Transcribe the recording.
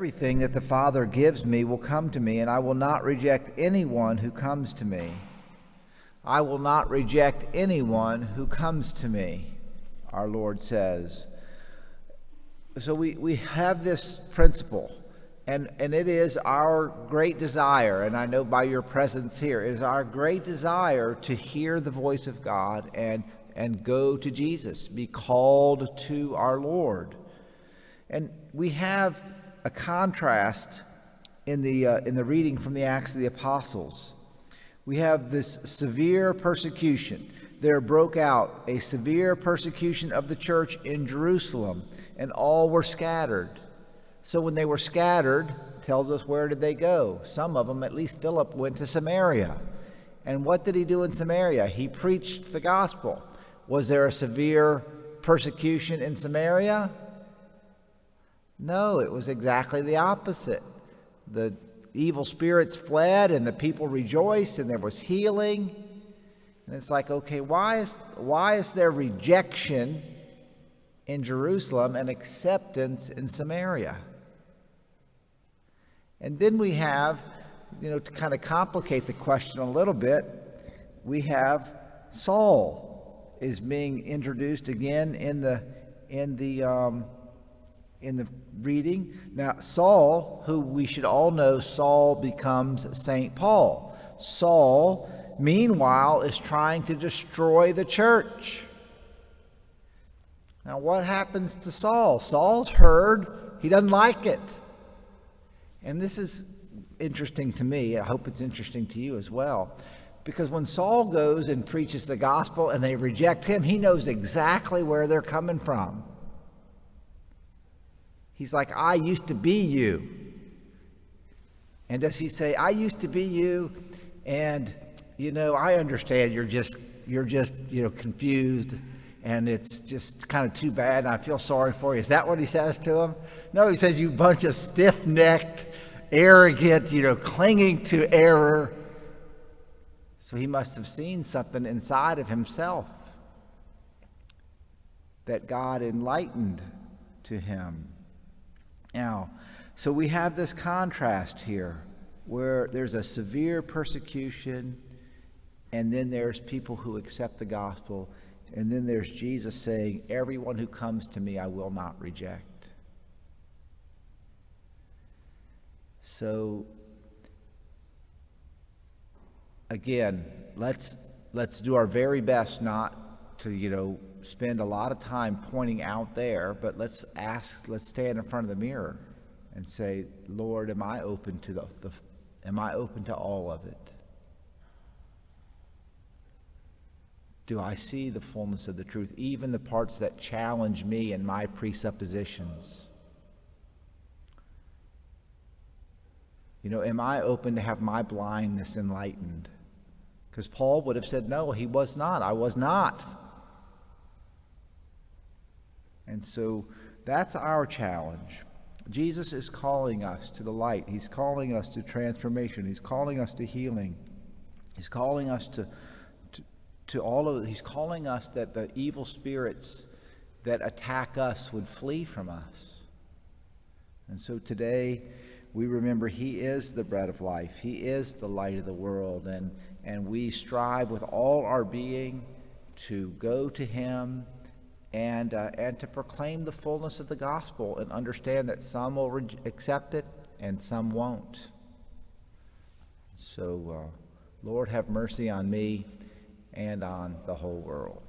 Everything that the Father gives me will come to me, and I will not reject anyone who comes to me. I will not reject anyone who comes to me, our Lord says. So we have this principle, and it is our great desire, and I know by your presence here, it is our great desire to hear the voice of God and go to Jesus, be called to our Lord. And we have a contrast in the reading from the Acts of the Apostles. We have this severe persecution. There broke out a severe persecution of the church in Jerusalem, and all were scattered. So when they were scattered, tells us where did they go? Some of them, at least Philip, went to Samaria. And what did he do in Samaria? He preached the gospel. Was there a severe persecution in Samaria? No, it was exactly the opposite. The evil spirits fled and the people rejoiced and there was healing. And it's like, okay, why is there rejection in Jerusalem and acceptance in Samaria? And then we have, to kind of complicate the question a little bit, we have Saul is being introduced again in the reading. Now, Saul, who we should all know, Saul becomes St. Paul. Saul, meanwhile, is trying to destroy the church. Now, what happens to Saul? Saul's heard. He doesn't like it. And this is interesting to me. I hope it's interesting to you as well. Because when Saul goes and preaches the gospel and they reject him, he knows exactly where they're coming from. He's like, I used to be you. And does he say, I used to be you, and, I understand you're just confused, and it's just kind of too bad, and I feel sorry for you. Is that what he says to him? No, he says, you bunch of stiff-necked, arrogant, clinging to error. So he must have seen something inside of himself that God enlightened to him. Now, so we have this contrast here where there's a severe persecution, and then there's people who accept the gospel, and then there's Jesus saying, everyone who comes to me I will not reject. So, again, let's do our very best not to, spend a lot of time pointing out there, but let's stand in front of the mirror and say, Lord, am I open to am I open to all of it? Do I see the fullness of the truth, even the parts that challenge me and my presuppositions? Am I open to have my blindness enlightened? Because Paul would have said, no, he was not. I was not. And so that's our challenge. Jesus is calling us to the light. He's calling us to transformation. He's calling us to healing. He's calling us to all of it. He's calling us that the evil spirits that attack us would flee from us. And so today we remember he is the bread of life. He is the light of the world. And we strive with all our being to go to him and to proclaim the fullness of the gospel and understand that some will accept it and some won't. So, Lord, have mercy on me and on the whole world.